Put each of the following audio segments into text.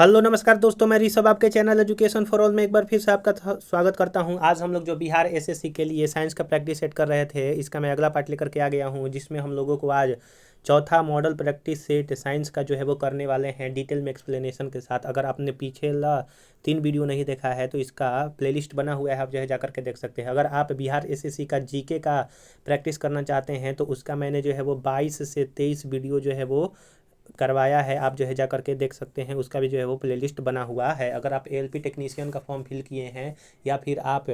Hello नमस्कार दोस्तों, मैं ऋषभ आपके चैनल एजुकेशन फॉर ऑल में एक बार फिर से आपका स्वागत करता हूं। आज हम लोग जो बिहार एसएससी के लिए साइंस का प्रैक्टिस सेट कर रहे थे, इसका मैं अगला पार्ट लेकर के आ गया हूं, जिसमें हम लोगों को आज चौथा मॉडल प्रैक्टिस सेट साइंस का जो है वो करने वाले हैं डिटेल में एक्सप्लेनेशन के साथ। अगर आपने पिछला 3 वीडियो नहीं देखा है तो इसका प्लेलिस्ट बना हुआ है, आप जो है जाकर के देख सकते हैं। अगर आप बिहार एसएससी का जीके का प्रैक्टिस करना चाहते हैं तो उसका मैंने जो है वो 22 से 23 वीडियो जो है वो करवाया है, आप जो है जा करके देख सकते हैं। उसका भी जो है वो प्लेलिस्ट बना हुआ है। अगर आप एएलपी टेक्नीशियन का फॉर्म फिल किए हैं या फिर आप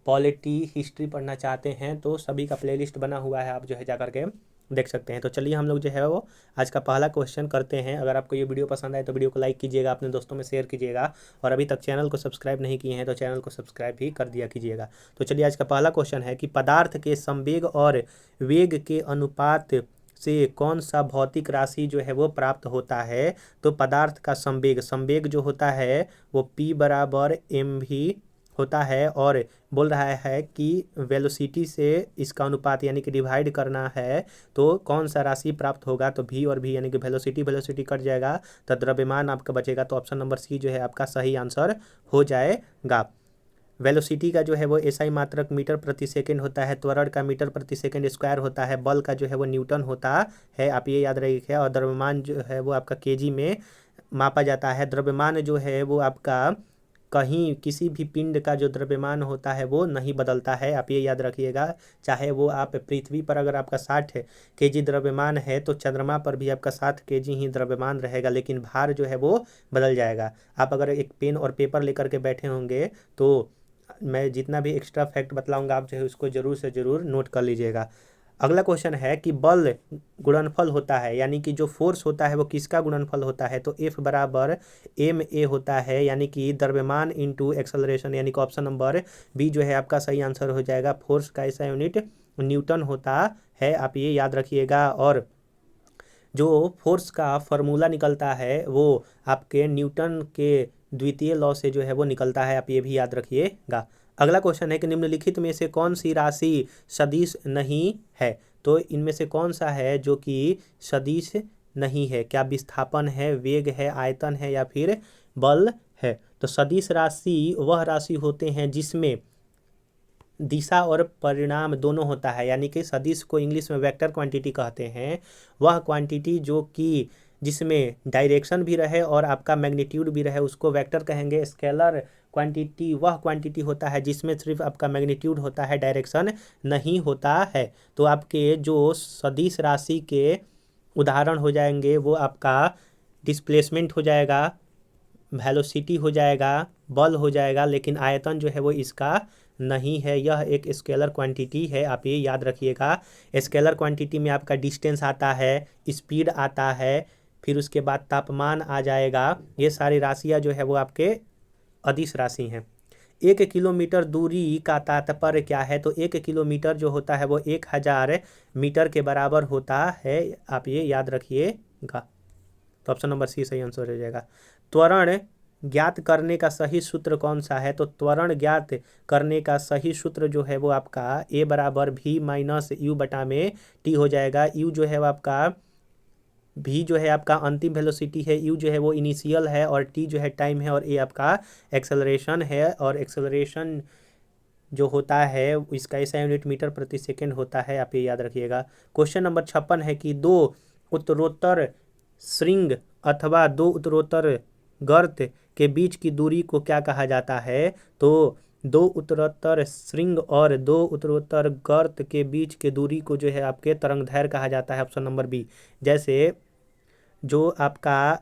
पॉलिटी हिस्ट्री पढ़ना चाहते हैं तो सभी का प्लेलिस्ट बना हुआ है, आप जो है जा करके देख सकते हैं। तो चलिए हम लोग जो है वो आज का पहला क्वेश्चन करते हैं। अगर आपको ये वीडियो पसंद आए तो वीडियो को लाइक कीजिएगा, अपने दोस्तों में शेयर कीजिएगा, और अभी तक चैनल को सब्सक्राइब नहीं किए हैं तो चैनल को सब्सक्राइब भी कर दिया कीजिएगा। तो चलिए आज का पहला क्वेश्चन है कि पदार्थ के संवेग और वेग के अनुपात से कौन सा भौतिक राशि जो है वो प्राप्त होता है। तो पदार्थ का संवेग जो होता है वो P बराबर mv होता है, और बोल रहा है कि वेलोसिटी से इसका अनुपात यानी कि डिवाइड करना है तो कौन सा राशि प्राप्त होगा। तो v और v यानी कि वेलोसिटी कट जाएगा तो द्रव्यमान आपका बचेगा। तो ऑप्शन नंबर सी जो है आपका सही आंसर हो जाएगा। वेलोसिटी का जो है वो एसआई मात्रक मीटर प्रति सेकंड होता है, त्वरण का मीटर प्रति सेकंड स्क्वायर होता है, बल का जो है वो न्यूटन होता है, आप ये याद रखिए। और द्रव्यमान जो है वो आपका केजी में मापा जाता है। द्रव्यमान जो है वो आपका कहीं किसी भी पिंड का जो द्रव्यमान होता है वो नहीं बदलता है, आप ये याद रखिएगा। चाहे वो आप पृथ्वी पर अगर आपका 60 केजी द्रव्यमान है तो चंद्रमा पर भी आपका 60 केजी ही द्रव्यमान रहेगा, लेकिन भार जो है वो बदल जाएगा। आप अगर एक पेन और पेपर लेकर के बैठे होंगे तो मैं जितना भी एक्स्ट्रा फैक्ट बतलाऊंगा आप जो है उसको जरूर से जरूर नोट कर लीजिएगा। अगला क्वेश्चन है कि बल गुणनफल होता है, यानी कि जो फोर्स होता है वो किसका गुणनफल होता है। तो F बराबर ma होता है, यानी कि द्रव्यमान इंटू एक्सेलरेशन, यानी कि ऑप्शन नंबर बी जो है आपका सही आंसर हो जाएगा। फोर्स का ऐसा यूनिट न्यूटन होता है, आप ये याद रखिएगा। और जो फोर्स का फॉर्मूला निकलता है वो आपके न्यूटन के द्वितीय लॉ से जो है वो निकलता है, आप ये भी याद रखिएगा। अगला क्वेश्चन है कि निम्नलिखित में से कौन सी राशि सदिश नहीं है। तो इनमें से कौन सा है जो कि सदिश नहीं है। क्या विस्थापन है, वेग है, आयतन है या फिर बल है। तो सदिश राशि वह राशि होते हैं जिसमें दिशा और परिणाम दोनों होता है, यानी कि सदिश को इंग्लिश में वेक्टर क्वांटिटी कहते हैं। वह क्वांटिटी जो कि जिसमें डायरेक्शन भी रहे और आपका मैग्नीट्यूड भी रहे उसको वेक्टर कहेंगे। स्केलर क्वांटिटी वह क्वांटिटी होता है जिसमें सिर्फ आपका मैग्नीट्यूड होता है, डायरेक्शन नहीं होता है। तो आपके जो सदिश राशि के उदाहरण हो जाएंगे वो आपका डिस्प्लेसमेंट हो जाएगा, वेलोसिटी हो जाएगा, बल हो जाएगा, लेकिन आयतन जो है वो इसका नहीं है। यह एक स्केलर क्वांटिटी है, आप ये याद रखिएगा। स्केलर क्वांटिटी में आपका डिस्टेंस आता है, स्पीड आता है, फिर उसके बाद तापमान आ जाएगा। ये सारी राशियाँ जो है वो आपके अदिश राशि हैं। 1 किलोमीटर दूरी का तात्पर्य क्या है। तो 1 किलोमीटर जो होता है वो 1000 मीटर के बराबर होता है, आप ये याद रखिएगा। तो ऑप्शन नंबर सी सही आंसर हो जाएगा। त्वरण ज्ञात करने का सही सूत्र कौन सा है। तो त्वरण ज्ञात करने का सही सूत्र जो है वो आपका a बराबर v माइनस यू बटा में t हो जाएगा। u जो है वो आपका v जो है आपका अंतिम वेलोसिटी है, u जो है वो इनिशियल है, और t जो है टाइम है, और a आपका एक्सेलरेशन है। और एक्सेलरेशन जो होता है इसका ऐसा यूनिट मीटर प्रति सेकंड होता है, आप ये याद रखिएगा। क्वेश्चन नंबर 56 है कि दो उत्तरोत्तर श्रृंग अथवा दो उत्तरोत्तर गर्त के बीच की दूरी को क्या कहा जाता है। तो दो उत्तरोत्तर श्रृंग और दो उत्तरोत्तर गर्त के बीच के दूरी को जो है आपके तरंगदैर्घ्य कहा जाता है, ऑप्शन नंबर बी। जैसे जो आपका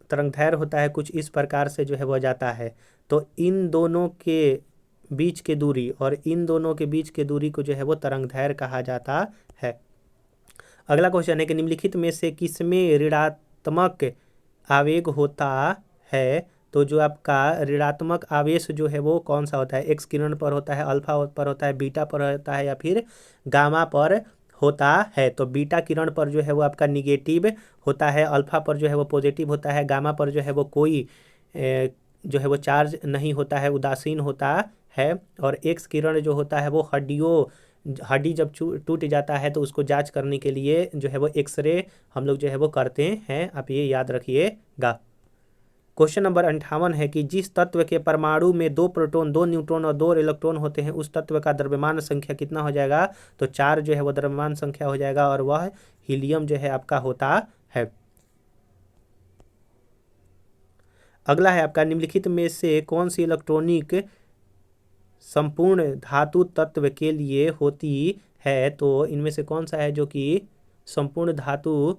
तरंगदैर्घ्य होता है कुछ इस प्रकार से जो है वह जाता है, तो इन दोनों के बीच के दूरी और इन दोनों के बीच के दूरी को जो है वो तरंगदैर्घ्य कहा जाता है। अगला क्वेश्चन है कि निम्नलिखित में से किसमें ऋणात्मक आवेग होता है। तो जो आपका ऋणात्मक आवेश जो है वो कौन सा होता है। एक्स किरण पर होता है, अल्फा पर होता है, बीटा पर होता है या फिर गामा पर होता है। तो बीटा किरण पर जो है वो आपका निगेटिव होता है, अल्फा पर जो है वो पॉजिटिव होता है, गामा पर जो है वो कोई जो है वो चार्ज नहीं होता है, उदासीन होता है। और एक्स किरण जो होता है वो हड्डी जब टूट जाता है तो उसको जांच करने के लिए जो है वो एक्सरे हम लोग जो है वो करते हैं, आप ये याद रखिएगा। क्वेश्चन नंबर 58 है कि जिस तत्व के परमाणु में 2 प्रोटॉन 2 न्यूट्रॉन और 2 इलेक्ट्रॉन होते हैं उस तत्व का द्रव्यमान संख्या कितना हो जाएगा? तो 4 जो है वो द्रव्यमान संख्या हो जाएगा और वह हीलियम जो है आपका होता है। अगला है आपका निम्नलिखित में से कौन सी इलेक्ट्रॉनिक संपूर्ण धातु तत्व के लिए होती है? तो इनमें से कौन सा है जो कि संपूर्ण धातु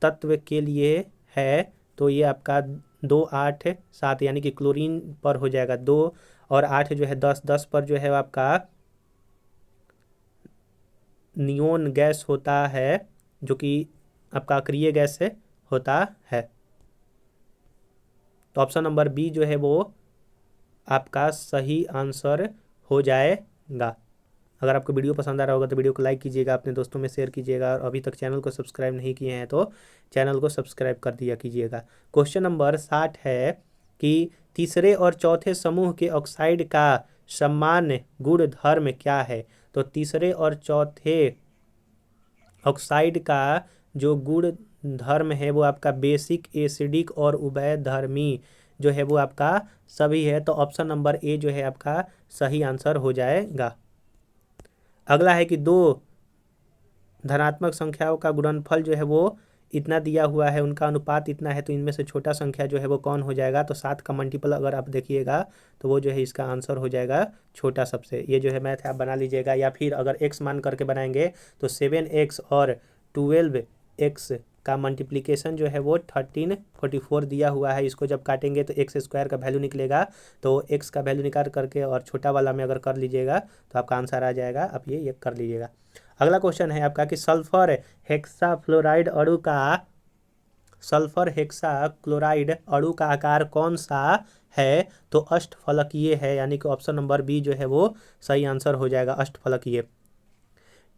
तत्व के लिए है? तो ये आपका 2 8 7 यानी कि क्लोरीन पर हो जाएगा 2 और 8 जो है 10 10 पर जो है आपका नियोन गैस होता है जो कि आपका अक्रिय गैस से होता है। तो ऑप्शन नंबर बी जो है वो आपका सही आंसर हो जाएगा। अगर आपको वीडियो पसंद आ रहा होगा तो वीडियो को लाइक कीजिएगा, अपने दोस्तों में शेयर कीजिएगा और अभी तक चैनल को सब्सक्राइब नहीं किए हैं तो चैनल को सब्सक्राइब कर दिया कीजिएगा। क्वेश्चन नंबर 60 है कि तीसरे और चौथे समूह के ऑक्साइड का सामान्य गुण धर्म क्या है? तो तीसरे और चौथे ऑक्साइड का जो गुण धर्म है वो आपका बेसिक, एसिडिक और उभयधर्मी जो है वो आपका सभी है। तो ऑप्शन नंबर ए जो है आपका सही आंसर हो जाएगा। अगला है कि 2 धनात्मक संख्याओं का गुणनफल जो है वो इतना दिया हुआ है, उनका अनुपात इतना है, तो इनमें से छोटा संख्या जो है वो कौन हो जाएगा? तो 7 का मल्टीपल अगर आप देखिएगा तो वो जो है इसका आंसर हो जाएगा छोटा सबसे। ये जो है मैथ आप बना लीजिएगा, या फिर अगर x मान करके बनाएंगे तो 7x और 12x का मल्टीप्लिकेशन जो है वो 1344 दिया हुआ है। इसको जब काटेंगे तो एक्स स्क्वायर का वैल्यू निकलेगा, तो x का वैल्यू निकाल करके और छोटा वाला में अगर कर लीजिएगा तो आपका आंसर आ जाएगा। आप ये कर लीजिएगा। अगला क्वेश्चन है आपका कि सल्फर हेक्सा क्लोराइड अणु का आकार कौन सा है? तो अष्टफलकीय है, यानी कि ऑप्शन नंबर बी जो है वो सही आंसर हो जाएगा, अष्टफलकीय।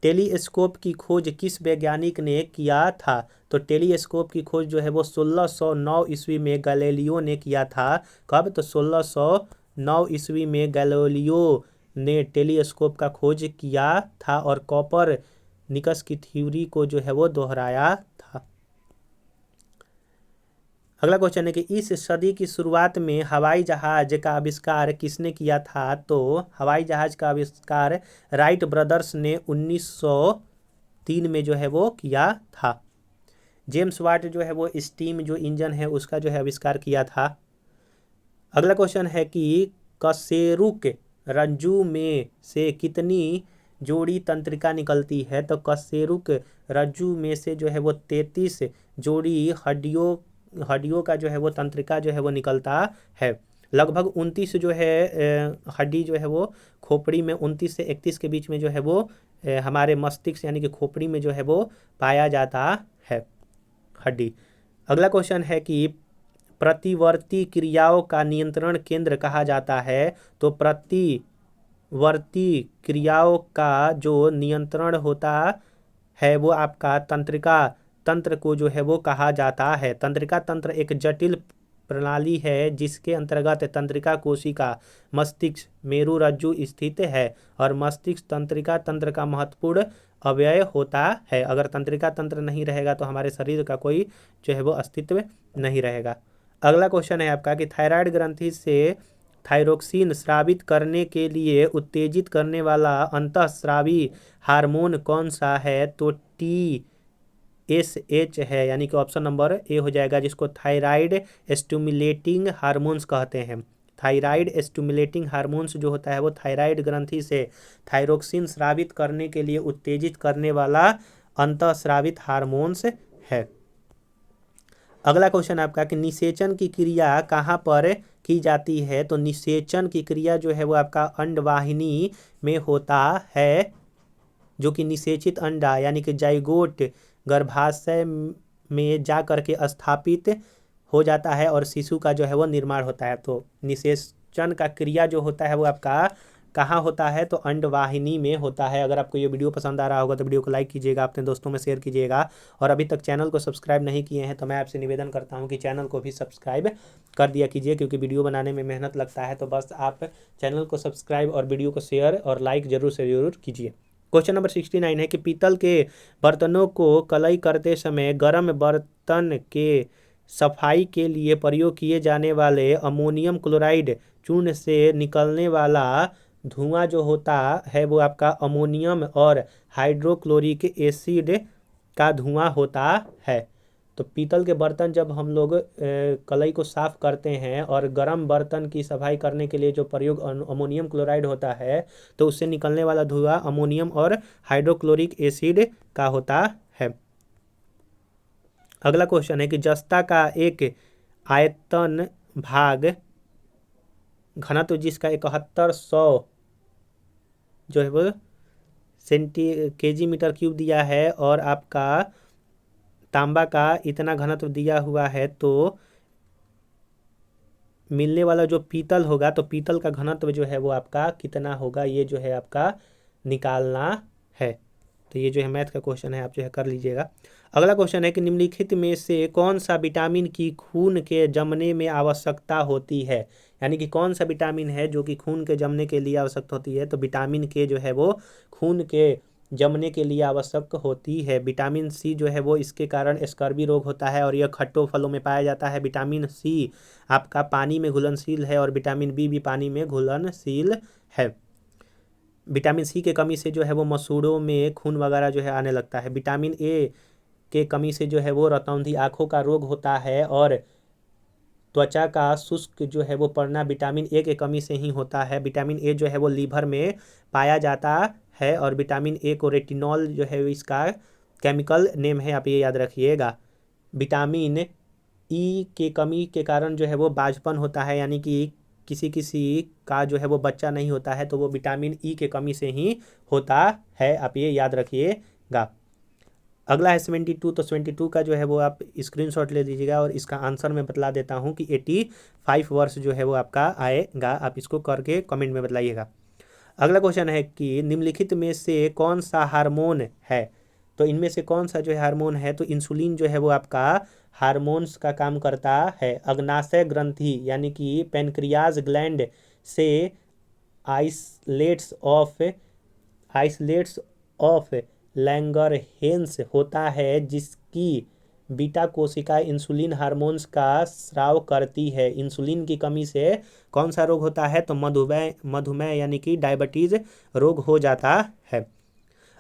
टेलीस्कोप की खोज किस वैज्ञानिक ने किया था? तो टेलीस्कोप की खोज जो है वो 1609 ईस्वी में गैलीलियो ने किया था। कब? तो 1609 ईस्वी में गैलीलियो ने टेलीस्कोप का खोज किया था और कोपरनिकस की थ्योरी को जो है वो दोहराया था। अगला क्वेश्चन है कि इस सदी की शुरुआत में हवाई जहाज का आविष्कार किसने किया था? तो हवाई जहाज का आविष्कार राइट ब्रदर्स ने 1903 में जो है वो किया था। जेम्स वाट जो है वो स्टीम जो इंजन है उसका जो है आविष्कार किया था। अगला क्वेश्चन है कि कशेरुक रज्जु में से कितनी जोड़ी तंत्रिका निकलती है? तो कशेरुक रज्जु में से जो है वो 33 जोड़ी हड्डियों का जो है वो तंत्रिका जो है वो निकलता है। लगभग 29 जो है हड्डी जो है वो खोपड़ी में 29 से 31 के बीच में जो है वो हमारे मस्तिष्क यानी कि खोपड़ी में जो है वो पाया जाता है हड्डी। अगला क्वेश्चन है कि प्रतिवर्ती क्रियाओं का नियंत्रण केंद्र कहा जाता है। तो प्रतिवर्ती क्रियाओं का जो नियंत्रण होता है वो आपका तंत्रिका तंत्र को जो है वो कहा जाता है। तंत्रिका तंत्र एक जटिल प्रणाली है जिसके अंतर्गत तंत्रिका कोशिका मस्तिष्क मेरुरज्जु स्थित है और मस्तिष्क तंत्रिका तंत्र का महत्वपूर्ण अवयव होता है। अगर तंत्रिका तंत्र नहीं रहेगा तो हमारे शरीर का कोई जो है वो अस्तित्व नहीं रहेगा। अगला क्वेश्चन है आपका कि थायराइड ग्रंथि से थायरोक्सिन स्रावित करने के लिए उत्तेजित करने वाला अंतःस्रावी हार्मोन कौन सा है? तो TSH है, यानी कि ऑप्शन नंबर ए हो जाएगा, जिसको थायराइड स्टिमुलेटिंग हार्मोन्स कहते हैं। थायराइड स्टिमुलेटिंग हार्मोन्स जो होता है वो थायराइड ग्रंथि से थायरोक्सिन स्रावित करने के लिए उत्तेजित करने वाला अंतःस्रावित हार्मोन्स है। अगला क्वेश्चन आपका कि निषेचन की क्रिया कहाँ पर की जाती है? तो निषेचन की क्रिया जो है वो आपका अंडवाहिनी में होता है, जो कि निषेचित अंडा यानी कि जाइगोट गर्भाशय में जा करके स्थापित हो जाता है और शिशु का जो है वो निर्माण होता है। तो निषेचन का क्रिया जो होता है वो आपका कहाँ होता है? तो अंडवाहिनी में होता है। अगर आपको ये वीडियो पसंद आ रहा होगा तो वीडियो को लाइक कीजिएगा, अपने दोस्तों में शेयर कीजिएगा और अभी तक चैनल को सब्सक्राइब नहीं किए हैं तो मैं आपसे निवेदन करता हूं कि चैनल को भी सब्सक्राइब कर दिया कीजिए, क्योंकि वीडियो बनाने में मेहनत लगता है। तो बस आप चैनल को सब्सक्राइब और वीडियो को शेयर और लाइक जरूर से जरूर कीजिए। क्वेश्चन नंबर 69 है कि पीतल के बर्तनों को कलई करते समय गर्म बर्तन के सफाई के लिए प्रयोग किए जाने वाले अमोनियम क्लोराइड चूर्ण से निकलने वाला धुआं जो होता है वो आपका अमोनियम और हाइड्रोक्लोरिक एसिड का धुआं होता है। तो पीतल के बर्तन जब हम लोग कलई को साफ करते हैं और गर्म बर्तन की सफाई करने के लिए जो प्रयोग अमोनियम क्लोराइड होता है तो उससे निकलने वाला धुआं अमोनियम और हाइड्रोक्लोरिक एसिड का होता है। अगला क्वेश्चन है कि जस्ता का एक आयतन भाग घनत्व जिसका 7100 जो है वो केजी मीटर क्यूब दिया है और आपका तांबा का इतना घनत्व दिया हुआ है, तो मिलने वाला जो पीतल होगा तो पीतल का घनत्व जो है वो आपका कितना होगा, ये जो है आपका निकालना है। तो ये जो है मैथ का क्वेश्चन है, आप जो है कर लीजिएगा। अगला क्वेश्चन है कि निम्नलिखित में से कौन सा विटामिन की खून के जमने में आवश्यकता होती है, यानी कि कौन सा विटामिन है जो कि खून के जमने के लिए आवश्यक होती है। तो विटामिन के जो है वो खून के जमने के लिए आवश्यक होती है। विटामिन सी जो है वो इसके कारण स्कर्वी रोग होता है और यह खट्टो फलों में पाया जाता है। विटामिन सी आपका पानी में घुलनशील है और विटामिन बी भी पानी में घुलनशील है। विटामिन सी के कमी से जो है वो मसूड़ों में खून वगैरह जो है आने लगता है। विटामिन ए के कमी से जो है वो रतौंधी आँखों का रोग होता है और त्वचा का शुष्क जो है वो पड़ना विटामिन ए के कमी से ही होता है। विटामिन ए जो है वो लीवर में पाया जाता है और विटामिन ए को रेटिनॉल जो है इसका केमिकल नेम है, आप ये याद रखिएगा। विटामिन ई के कमी के कारण जो है वो बाझपन होता है, यानी कि किसी किसी का जो है वो बच्चा नहीं होता है तो वो विटामिन ई के कमी से ही होता है, आप ये याद रखिएगा। अगला है 72। तो 72 का जो है वो आप स्क्रीनशॉट ले लीजिएगा और इसका आंसर मैं बतला देता हूँ कि 85 वर्ष जो है वो आपका आएगा। आप इसको करके कमेंट में बताइएगा। अगला क्वेश्चन है कि निम्नलिखित में से कौन सा हार्मोन है। तो इनमें से कौन सा जो है हार्मोन है, तो इंसुलिन जो है वो आपका हार्मोन्स का काम करता है। अग्नाशय ग्रंथि यानी कि पेनक्रियाज ग्लैंड से आइसलेट्स ऑफ लैंगरहेंस होता है, जिसकी बीटा कोशिका इंसुलिन हार्मोन्स का स्राव करती है। इंसुलिन की कमी से कौन सा रोग होता है, तो मधुमेह यानी कि डायबिटीज रोग हो जाता है।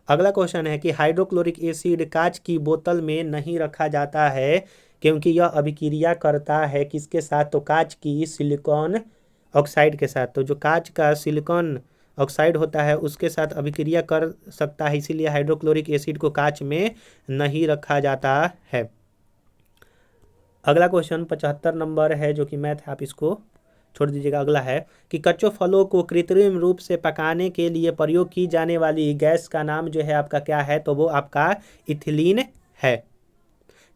अगला क्वेश्चन है कि हाइड्रोक्लोरिक एसिड कांच की बोतल में नहीं रखा जाता है क्योंकि यह अभिक्रिया करता है किसके साथ, तो कांच की सिलिकॉन ऑक्साइड के साथ। तो जो कांच का सिलिकॉन ऑक्साइड होता है उसके साथ अभिक्रिया कर सकता है, इसीलिए हाइड्रोक्लोरिक एसिड को कांच में नहीं रखा जाता है। अगला क्वेश्चन 75 नंबर है जो कि मैथ है, आप इसको छोड़ दीजिएगा। अगला है कि कच्चे फलों को कृत्रिम रूप से पकाने के लिए प्रयोग की जाने वाली गैस का नाम जो है आपका क्या है, तो वो आपका इथिलीन है।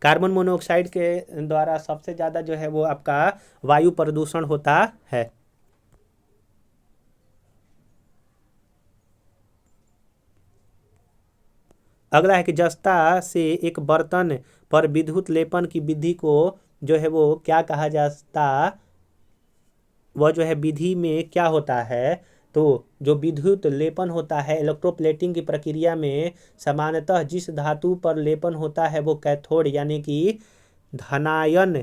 कार्बन मोनोऑक्साइड के द्वारा सबसे ज़्यादा जो है वो आपका वायु प्रदूषण होता है। अगला है कि जस्ता से एक बर्तन पर विद्युत लेपन की विधि को जो है वो क्या कहा जाता, वह जो है विधि में क्या होता है। तो जो विद्युत लेपन होता है इलेक्ट्रोप्लेटिंग की प्रक्रिया में सामान्यतः जिस धातु पर लेपन होता है वो कैथोड यानी कि धनायन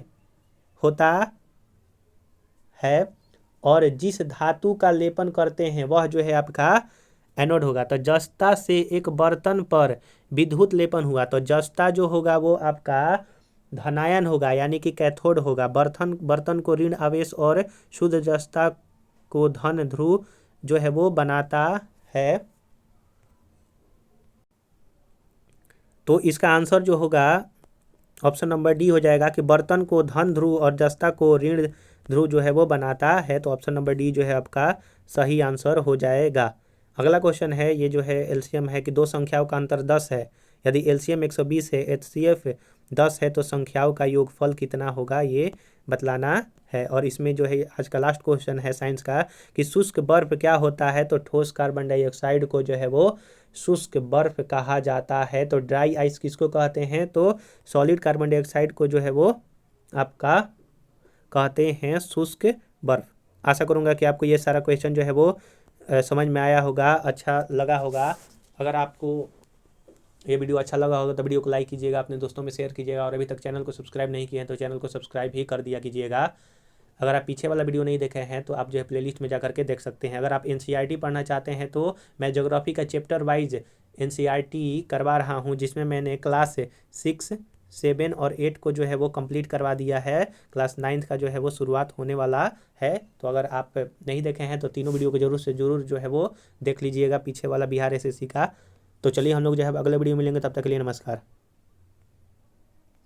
होता है और जिस धातु का लेपन करते हैं वह जो है आपका एनोड होगा। तो जस्ता से एक बर्तन पर विद्युत लेपन हुआ तो जस्ता जो होगा वो आपका धनायन होगा यानी कि कैथोड होगा। बर्तन को ऋण आवेश और शुद्ध जस्ता को धन ध्रुव जो है वो बनाता है। तो इसका आंसर जो होगा ऑप्शन नंबर डी हो जाएगा कि बर्तन को धन ध्रुव और जस्ता को ऋण ध्रुव जो है वो बनाता है। तो ऑप्शन नंबर डी जो है आपका सही आंसर हो जाएगा। अगला क्वेश्चन है, ये जो है एलसीएम है कि दो संख्याओं का अंतर 10 है। यदि एलसीएम 120 है, एचसीएफ 10 है तो संख्याओं का योगफल कितना होगा, ये बतलाना है। और इसमें जो है आज का लास्ट क्वेश्चन है साइंस का कि शुष्क बर्फ क्या होता है, तो ठोस कार्बन डाइऑक्साइड को जो है वो शुष्क बर्फ कहा जाता है। तो ड्राई आइस किसको कहते हैं, तो सॉलिड कार्बन डाइऑक्साइड को जो है वो आपका कहते हैं शुष्क बर्फ। आशा करूँगा कि आपको ये सारा क्वेश्चन जो है वो समझ में आया होगा, अच्छा लगा होगा। अगर आपको ये वीडियो अच्छा लगा होगा तो वीडियो को लाइक कीजिएगा, अपने दोस्तों में शेयर कीजिएगा, और अभी तक चैनल को सब्सक्राइब नहीं किए हैं तो चैनल को सब्सक्राइब ही कर दिया कीजिएगा। अगर आप पीछे वाला वीडियो नहीं देखे हैं तो आप जो है प्लेलिस्ट में जा करके देख सकते हैं। अगर आप एनसीईआरटी पढ़ना चाहते हैं तो मैं ज्योग्राफी का चैप्टर वाइज एनसीईआरटी करवा रहा हूं, जिसमें मैंने क्लास 6, 7 और 8 को जो है वो कंप्लीट करवा दिया है। क्लास 9 का जो है वो शुरुआत होने वाला है। तो अगर आप नहीं देखे हैं तो तीनों वीडियो को जरूर से जरूर जो है वो देख लीजिएगा, पीछे वाला बिहार एसएससी का। तो चलिए हम लोग जो है अगले वीडियो में मिलेंगे, तब तक के लिए नमस्कार।